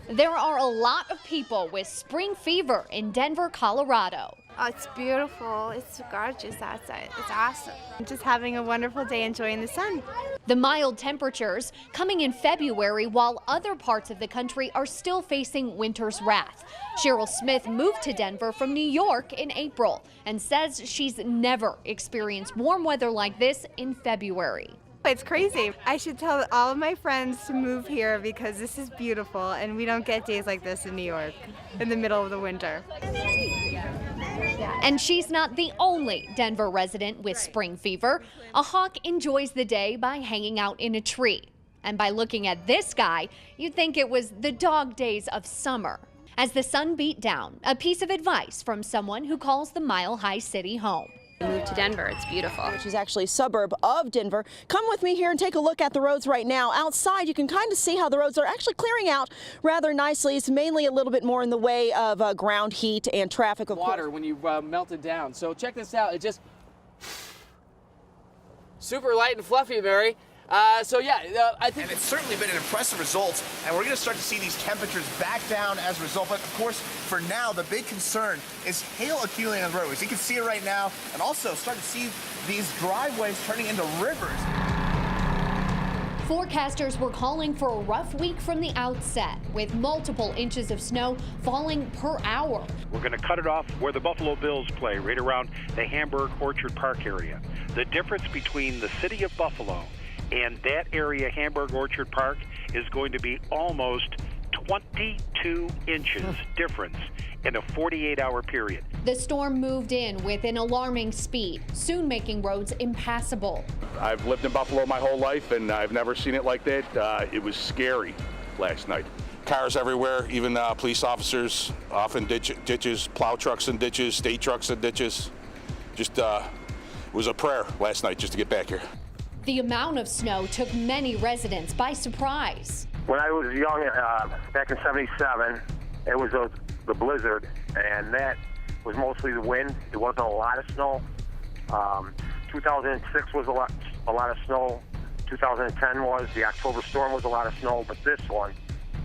There are a lot of people with spring fever in Denver, Colorado. Oh, it's beautiful. It's gorgeous outside. It's awesome. I'm just having a wonderful day enjoying the sun. The mild temperatures coming in February while other parts of the country are still facing winter's wrath. Cheryl Smith moved to Denver from New York in April and says she's never experienced warm weather like this in February. It's crazy. I should tell all of my friends to move here because this is beautiful and we don't get days like this in New York in the middle of the winter. And she's not the only Denver resident with spring fever. A hawk enjoys the day by hanging out in a tree. And by looking at this guy, you'd think it was the dog days of summer. As the sun beat down, a piece of advice from someone who calls the Mile High City home. Moved to Denver. It's beautiful. Which is actually a suburb of Denver. Come with me here and take a look at the roads right now. Outside, you can kind of see how the roads are actually clearing out rather nicely. It's mainly a little bit more in the way of ground heat and traffic. Of water course. When you melt it down. So check this out. It just super light and fluffy, Mary. I think and it's certainly been an impressive result, and we're going to start to see these temperatures back down as a result. But of course, for now, the big concern is hail accumulating on the roadways. You can see it right now, and also start to see these driveways turning into rivers. Forecasters were calling for a rough week from the outset, with multiple inches of snow falling per hour. We're going to cut it off where the Buffalo Bills play, right around the Hamburg Orchard Park area. The difference between the city of Buffalo and that area, Hamburg Orchard Park, is going to be almost 22 inches difference in a 48-hour period. The storm moved in with an alarming speed, soon making roads impassable. I've lived in Buffalo my whole life, and I've never seen it like that. It was scary last night. Cars everywhere, even police officers off in ditches, plow trucks in ditches, state trucks in ditches. Just it was a prayer last night just to get back here. The amount of snow took many residents by surprise. When I was young, back in '77, it was the blizzard, and that was mostly the wind. It wasn't a lot of snow. 2006 was a lot of snow. 2010 was. The October storm was a lot of snow, but this one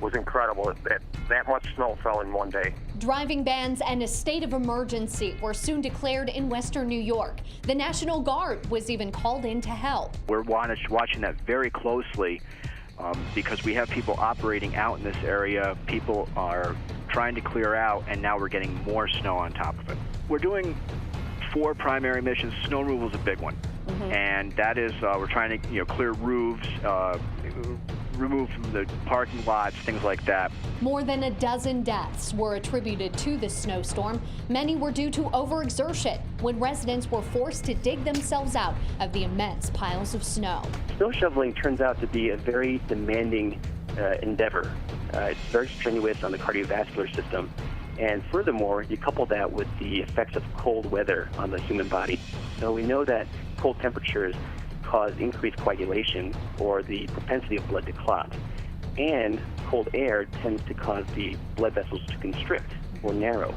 was incredible. That much snow fell in one day. Driving bans and a state of emergency were soon declared in western New York. The National Guard was even called in to help. We're watching that very closely because we have people operating out in this area. People are trying to clear out, and now we're getting more snow on top of it. We're doing 4 primary missions. Snow removal is a big one. And that is, we're trying to clear roofs, remove from the parking lots, things like that. More than a dozen deaths were attributed to the snowstorm. Many were due to overexertion when residents were forced to dig themselves out of the immense piles of snow. Snow shoveling turns out to be a very demanding endeavor. It's very strenuous on the cardiovascular system. And furthermore, you couple that with the effects of cold weather on the human body. So we know that cold temperatures cause increased coagulation or the propensity of blood to clot. And cold air tends to cause the blood vessels to constrict or narrow.